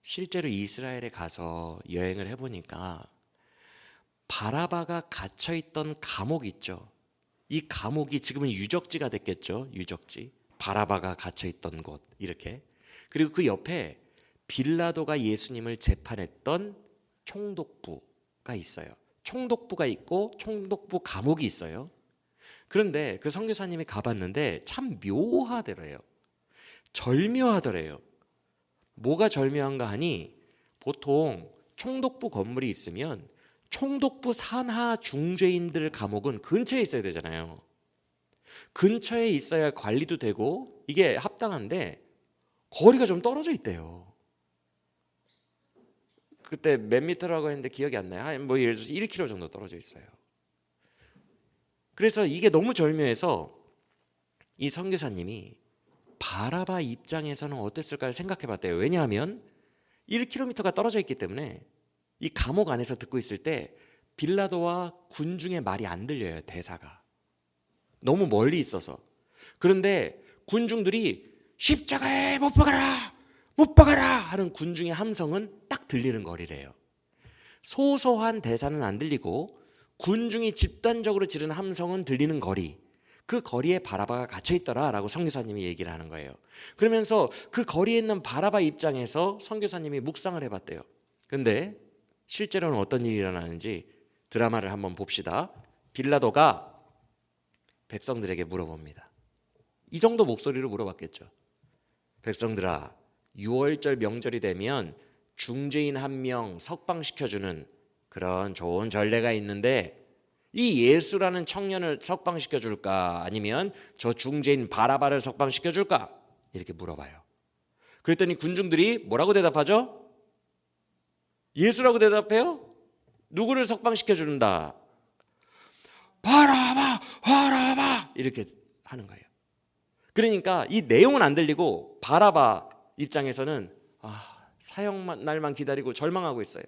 Speaker 1: 실제로 이스라엘에 가서 여행을 해보니까 바라바가 갇혀있던 감옥 있죠. 이 감옥이 지금은 유적지가 됐겠죠. 유적지. 바라바가 갇혀있던 곳 이렇게. 그리고 그 옆에 빌라도가 예수님을 재판했던 총독부가 있어요. 총독부가 있고 총독부 감옥이 있어요. 그런데 그 선교사님이 가봤는데 참 묘하더래요. 절묘하더래요. 뭐가 절묘한가 하니 보통 총독부 건물이 있으면 총독부 산하 중죄인들 감옥은 근처에 있어야 되잖아요. 근처에 있어야 관리도 되고 이게 합당한데 거리가 좀 떨어져 있대요. 그때 몇 미터라고 했는데 기억이 안 나요. 뭐 예를 들어서 1km 정도 떨어져 있어요. 그래서 이게 너무 절묘해서 이 선교사님이 바라바 입장에서는 어땠을까를 생각해 봤대요. 왜냐하면 1km가 떨어져 있기 때문에 이 감옥 안에서 듣고 있을 때 빌라도와 군중의 말이 안 들려요. 대사가 너무 멀리 있어서. 그런데 군중들이 십자가에 못 박아라 못 박아라 하는 군중의 함성은 딱 들리는 거리래요. 소소한 대사는 안 들리고 군중이 집단적으로 지르는 함성은 들리는 거리. 그 거리에 바라바가 갇혀 있더라라고 선교사님이 얘기를 하는 거예요. 그러면서 그 거리에 있는 바라바 입장에서 선교사님이 묵상을 해봤대요. 근데 실제로는 어떤 일이 일어나는지 드라마를 한번 봅시다. 빌라도가 백성들에게 물어봅니다. 이 정도 목소리로 물어봤겠죠. 백성들아, 6월절 명절이 되면 중죄인 한 명 석방시켜주는 그런 좋은 전례가 있는데 이 예수라는 청년을 석방시켜줄까 아니면 저 중죄인 바라바를 석방시켜줄까? 이렇게 물어봐요. 그랬더니 군중들이 뭐라고 대답하죠? 예수라고 대답해요? 누구를 석방시켜준다? 바라바, 바라바 이렇게 하는 거예요. 그러니까 이 내용은 안 들리고 바라바 입장에서는 사형 날만 기다리고 절망하고 있어요.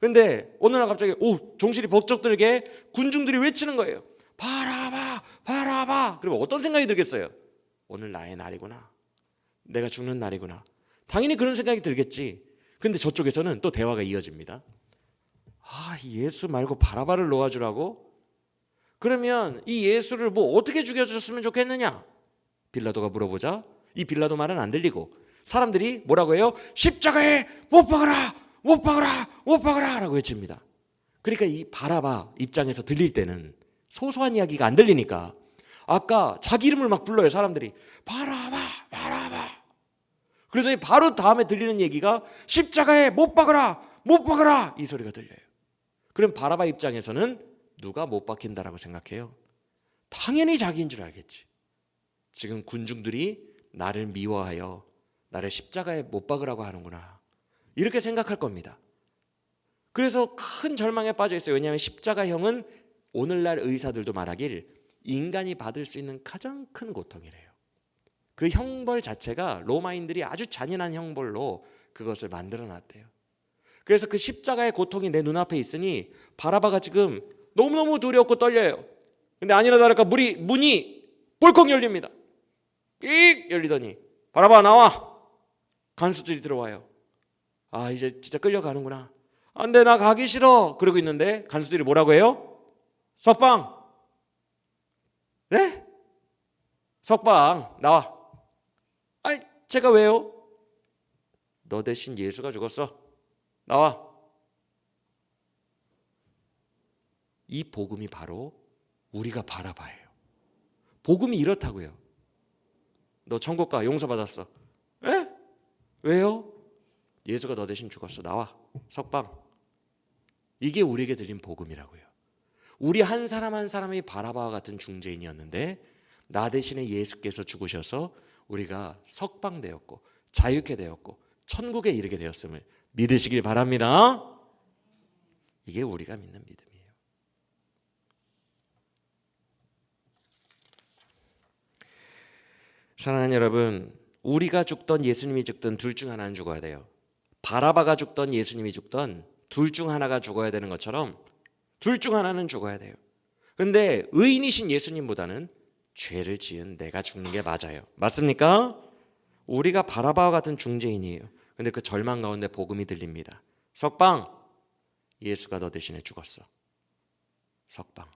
Speaker 1: 근데 어느 날 갑자기 정신이 번쩍 들게 군중들이 외치는 거예요. 바라바, 바라바. 그러면 어떤 생각이 들겠어요? 오늘 나의 날이구나. 내가 죽는 날이구나. 당연히 그런 생각이 들겠지. 근데 저쪽에서는 또 대화가 이어집니다. 예수 말고 바라바를 놓아주라고? 그러면 이 예수를 뭐 어떻게 죽여줬으면 좋겠느냐? 빌라도가 물어보자 이 빌라도 말은 안 들리고 사람들이 뭐라고 해요? 십자가에 못 박아라! 못 박아라! 못 박아라! 라고 외칩니다. 그러니까 이 바라바 입장에서 들릴 때는 소소한 이야기가 안 들리니까 아까 자기 이름을 막 불러요. 사람들이 바라바! 바라바! 그러더니 바로 다음에 들리는 얘기가 십자가에 못 박아라! 못 박아라! 이 소리가 들려요. 그럼 바라바 입장에서는 누가 못 박힌다라고 생각해요? 당연히 자기인 줄 알겠지. 지금 군중들이 나를 미워하여 나를 십자가에 못 박으라고 하는구나. 이렇게 생각할 겁니다. 그래서 큰 절망에 빠져 있어요. 왜냐하면 십자가형은 오늘날 의사들도 말하길 인간이 받을 수 있는 가장 큰 고통이래요. 그 형벌 자체가 로마인들이 아주 잔인한 형벌로 그것을 만들어 놨대요. 그래서 그 십자가의 고통이 내 눈앞에 있으니 바라바가 지금 너무너무 두렵고 떨려요. 근데 아니나 다를까 문이 벌컥 열립니다. 삑 열리더니 바라바 나와. 간수들이 들어와요. 이제 진짜 끌려가는구나. 안 돼, 나 가기 싫어. 그러고 있는데 간수들이 뭐라고 해요? 석방. 네? 석방 나와. 제가 왜요? 너 대신 예수가 죽었어. 나와. 이 복음이 바로 우리가 바라바예요. 복음이 이렇다고요. 너 천국 가. 용서받았어. 에? 왜요? 예수가 너 대신 죽었어. 나와. 석방. 이게 우리에게 들린 복음이라고요. 우리 한 사람 한 사람이 바라바와 같은 중죄인이었는데 나 대신에 예수께서 죽으셔서 우리가 석방되었고 자유케 되었고 천국에 이르게 되었음을 믿으시길 바랍니다. 이게 우리가 믿는 믿음이에요. 사랑하는 여러분, 우리가 죽던 예수님이 죽던 둘 중 하나는 죽어야 돼요. 바라바가 죽던 예수님이 죽던 둘 중 하나가 죽어야 되는 것처럼 둘 중 하나는 죽어야 돼요. 근데 의인이신 예수님보다는 죄를 지은 내가 죽는 게 맞아요. 맞습니까? 우리가 바라바와 같은 중죄인이에요. 근데 그 절망 가운데 복음이 들립니다. 석방. 예수가 너 대신에 죽었어. 석방.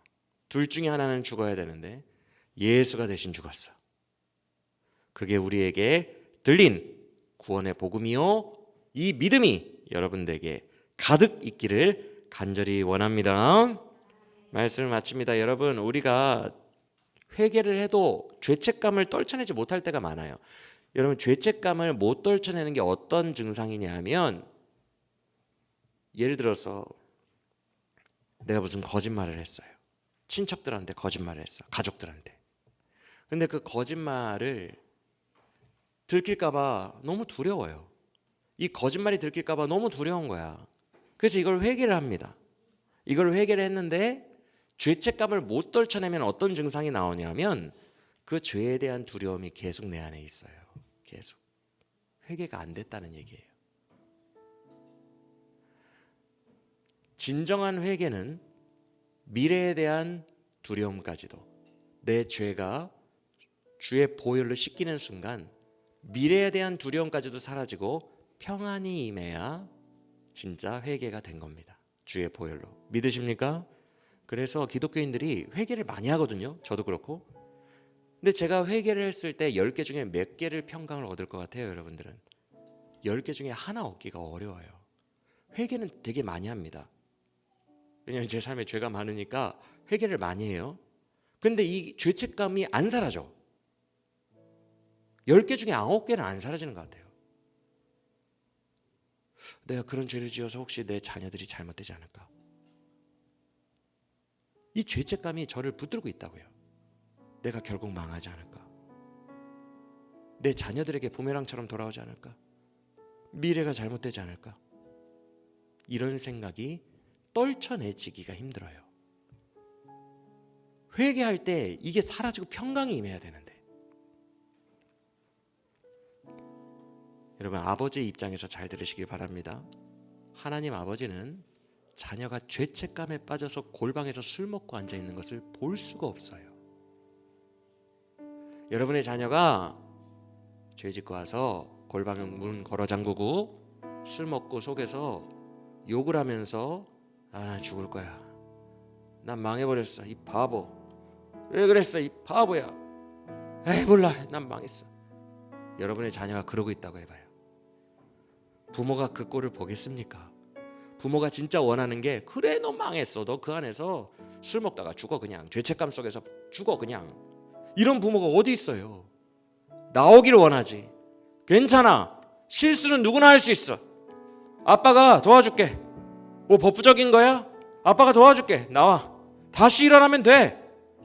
Speaker 1: 둘 중에 하나는 죽어야 되는데 예수가 대신 죽었어. 그게 우리에게 들린 구원의 복음이요. 이 믿음이 여러분들에게 가득 있기를 간절히 원합니다. 말씀을 마칩니다. 여러분, 우리가 회개를 해도 죄책감을 떨쳐내지 못할 때가 많아요. 여러분, 죄책감을 못 떨쳐내는 게 어떤 증상이냐 하면, 예를 들어서 내가 무슨 거짓말을 했어요. 친척들한테 거짓말을 했어. 가족들한테. 근데 그 거짓말을 들킬까 봐 너무 두려워요. 이 거짓말이 들킬까 봐 너무 두려운 거야. 그래서 이걸 회개를 합니다. 이걸 회개를 했는데 죄책감을 못 떨쳐내면 어떤 증상이 나오냐면 그 죄에 대한 두려움이 계속 내 안에 있어요. 계속. 회개가 안 됐다는 얘기예요. 진정한 회개는 미래에 대한 두려움까지도 내 죄가 주의 보혈로 씻기는 순간 미래에 대한 두려움까지도 사라지고 평안이 임해야 진짜 회개가 된 겁니다. 주의 보혈로. 믿으십니까? 그래서 기독교인들이 회개를 많이 하거든요. 저도 그렇고. 근데 제가 회개를 했을 때 10개 중에 몇 개를 평강을 얻을 것 같아요, 여러분들은? 10개 중에 하나 얻기가 어려워요. 회개는 되게 많이 합니다. 왜냐하면 제 삶에 죄가 많으니까 회개를 많이 해요. 근데 이 죄책감이 안 사라져. 10개 중에 9개는 안 사라지는 것 같아요. 내가 그런 죄를 지어서 혹시 내 자녀들이 잘못되지 않을까? 이 죄책감이 저를 붙들고 있다고요. 내가 결국 망하지 않을까? 내 자녀들에게 부메랑처럼 돌아오지 않을까? 미래가 잘못되지 않을까? 이런 생각이 떨쳐내지기가 힘들어요. 회개할 때 이게 사라지고 평강이 임해야 되는데, 여러분, 아버지의 입장에서 잘 들으시길 바랍니다. 하나님 아버지는 자녀가 죄책감에 빠져서 골방에서 술 먹고 앉아있는 것을 볼 수가 없어요. 여러분의 자녀가 죄 짓고 와서 골방 문 걸어 잠그고 술 먹고 속에서 욕을 하면서 나 죽을 거야, 난 망해버렸어, 이 바보, 왜 그랬어, 이 바보야, 에이 몰라, 난 망했어. 여러분의 자녀가 그러고 있다고 해봐요. 부모가 그 꼴을 보겠습니까? 부모가 진짜 원하는 게, 그래 너 망했어, 너 그 안에서 술 먹다가 죽어, 그냥 죄책감 속에서 죽어, 그냥. 이런 부모가 어디 있어요? 나오기를 원하지. 괜찮아, 실수는 누구나 할 수 있어, 아빠가 도와줄게. 뭐 법부적인 거야? 아빠가 도와줄게, 나와, 다시 일어나면 돼.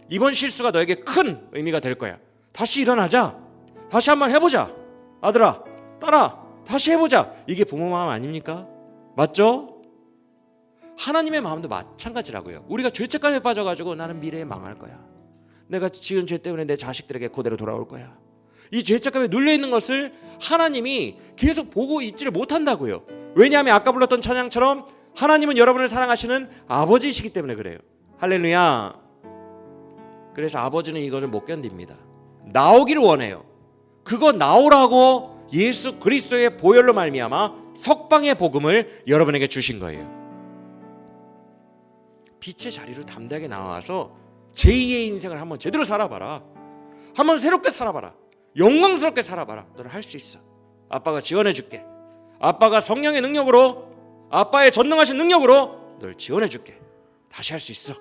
Speaker 1: 이번 실수가 너에게 큰 의미가 될 거야. 다시 일어나자, 다시 한번 해보자, 아들아 딸아, 다시 해보자. 이게 부모 마음 아닙니까? 맞죠? 하나님의 마음도 마찬가지라고요. 우리가 죄책감에 빠져가지고 나는 미래에 망할 거야, 내가 지은 죄 때문에 내 자식들에게 그대로 돌아올 거야, 이 죄책감에 눌려있는 것을 하나님이 계속 보고 있지를 못한다고요. 왜냐하면 아까 불렀던 찬양처럼 하나님은 여러분을 사랑하시는 아버지이시기 때문에 그래요. 할렐루야. 그래서 아버지는 이것을 못 견딥니다. 나오기를 원해요. 그거 나오라고 예수 그리스도의 보혈로 말미암아 석방의 복음을 여러분에게 주신 거예요. 빛의 자리로 담대하게 나와서 제2의 인생을 한번 제대로 살아봐라. 한번 새롭게 살아봐라. 영광스럽게 살아봐라. 너는 할 수 있어. 아빠가 지원해 줄게. 아빠가 성령의 능력으로, 아빠의 전능하신 능력으로 널 지원해 줄게. 다시 할 수 있어.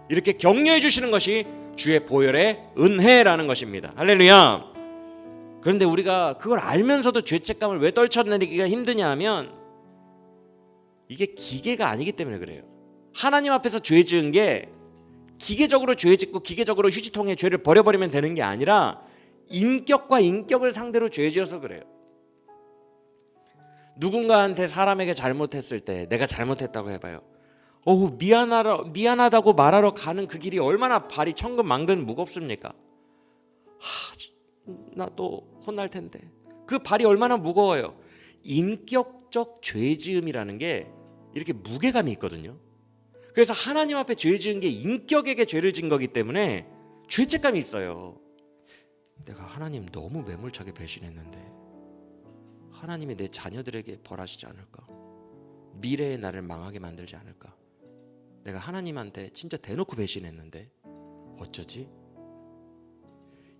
Speaker 1: 이렇게 격려해 주시는 것이 주의 보혈의 은혜라는 것입니다. 할렐루야. 그런데 우리가 그걸 알면서도 죄책감을 왜 떨쳐내기가 힘드냐 하면, 이게 기계가 아니기 때문에 그래요. 하나님 앞에서 죄 지은 게 기계적으로 죄 짓고 기계적으로 휴지통에 죄를 버려버리면 되는 게 아니라 인격과 인격을 상대로 죄 지어서 그래요. 누군가한테, 사람에게 잘못했을 때, 내가 잘못했다고 해봐요. 미안하다고 말하러 가는 그 길이 얼마나 발이 천근만근 무겁습니까? 나 또 혼날 텐데. 그 발이 얼마나 무거워요. 인격적 죄지음이라는 게 이렇게 무게감이 있거든요. 그래서 하나님 앞에 죄 지은 게 인격에게 죄를 진 거기 때문에 죄책감이 있어요. 내가 하나님 너무 매몰차게 배신했는데 하나님이 내 자녀들에게 벌하시지 않을까? 미래의 나를 망하게 만들지 않을까? 내가 하나님한테 진짜 대놓고 배신했는데 어쩌지?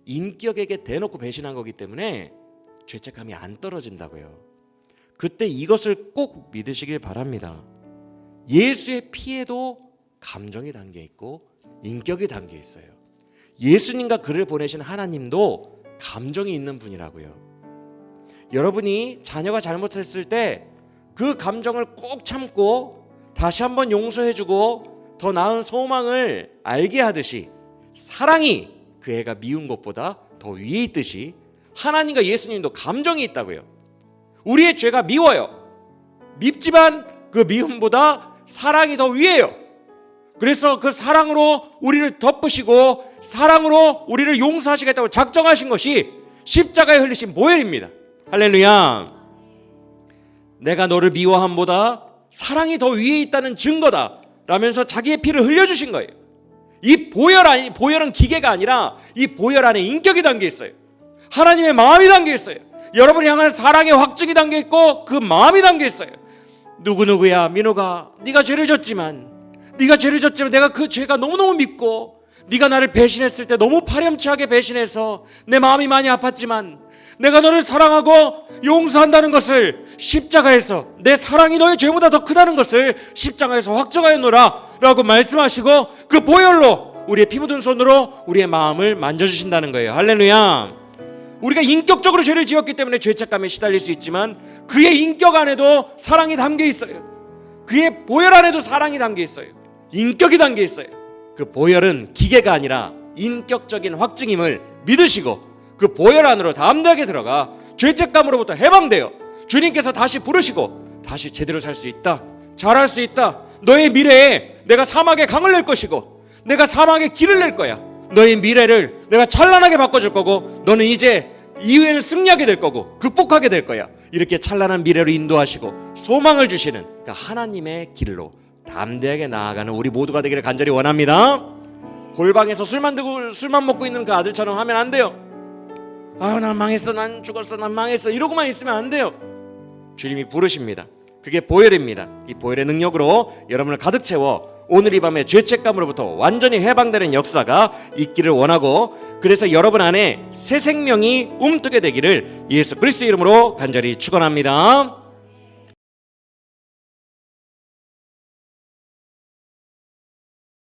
Speaker 1: 인격에게 대놓고 배신한 거기 때문에 죄책감이 안 떨어진다고요. 그때 이것을 꼭 믿으시길 바랍니다. 예수의 피에도 감정이 담겨 있고 인격이 담겨 있어요. 예수님과 그를 보내신 하나님도 감정이 있는 분이라고요. 여러분이 자녀가 잘못했을 때 그 감정을 꼭 참고 다시 한번 용서해주고 더 나은 소망을 알게 하듯이, 사랑이 그 애가 미운 것보다 더 위에 있듯이 하나님과 예수님도 감정이 있다고요. 우리의 죄가 미워요. 밉지만 그 미움보다 사랑이 더 위에요. 그래서 그 사랑으로 우리를 덮으시고 사랑으로 우리를 용서하시겠다고 작정하신 것이 십자가에 흘리신 보혈입니다. 할렐루야. 내가 너를 미워함보다 사랑이 더 위에 있다는 증거다 라면서 자기의 피를 흘려주신 거예요. 이 보혈은 기계가 아니라 이 보혈 안에 인격이 담겨 있어요. 하나님의 마음이 담겨 있어요. 여러분이 향한 사랑의 확증이 담겨 있고 그 마음이 담겨 있어요. 누구누구야, 민호가 네가 죄를 졌지만 내가 그 죄가 너무너무 밉고 네가 나를 배신했을 때 너무 파렴치하게 배신해서 내 마음이 많이 아팠지만 내가 너를 사랑하고 용서한다는 것을 십자가에서, 내 사랑이 너의 죄보다 더 크다는 것을 십자가에서 확정하였노라 라고 말씀하시고 그 보혈로 우리의 피 묻은 손으로 우리의 마음을 만져주신다는 거예요. 할렐루야. 우리가 인격적으로 죄를 지었기 때문에 죄책감에 시달릴 수 있지만 그의 인격 안에도 사랑이 담겨 있어요. 그의 보혈 안에도 사랑이 담겨 있어요. 인격이 담겨 있어요. 그 보혈은 기계가 아니라 인격적인 확증임을 믿으시고 그 보혈 안으로 담대하게 들어가 죄책감으로부터 해방되어 주님께서 다시 부르시고 다시 제대로 살 수 있다, 잘할 수 있다. 너의 미래에 내가 사막에 강을 낼 것이고 내가 사막에 길을 낼 거야. 너의 미래를 내가 찬란하게 바꿔줄 거고 너는 이제 이후에는 승리하게 될 거고 극복하게 될 거야. 이렇게 찬란한 미래로 인도하시고 소망을 주시는 그 하나님의 길로 담대하게 나아가는 우리 모두가 되기를 간절히 원합니다. 골방에서 술만 먹고 있는 그 아들처럼 하면 안 돼요. 아, 난 망했어, 난 죽었어, 난 망했어 이러고만 있으면 안 돼요. 주님이 부르십니다. 그게 보혈입니다. 이 보혈의 능력으로 여러분을 가득 채워 오늘 이 밤에 죄책감으로부터 완전히 해방되는 역사가 있기를 원하고, 그래서 여러분 안에 새 생명이 움트게 되기를 예수 그리스도의 이름으로 간절히 축원합니다.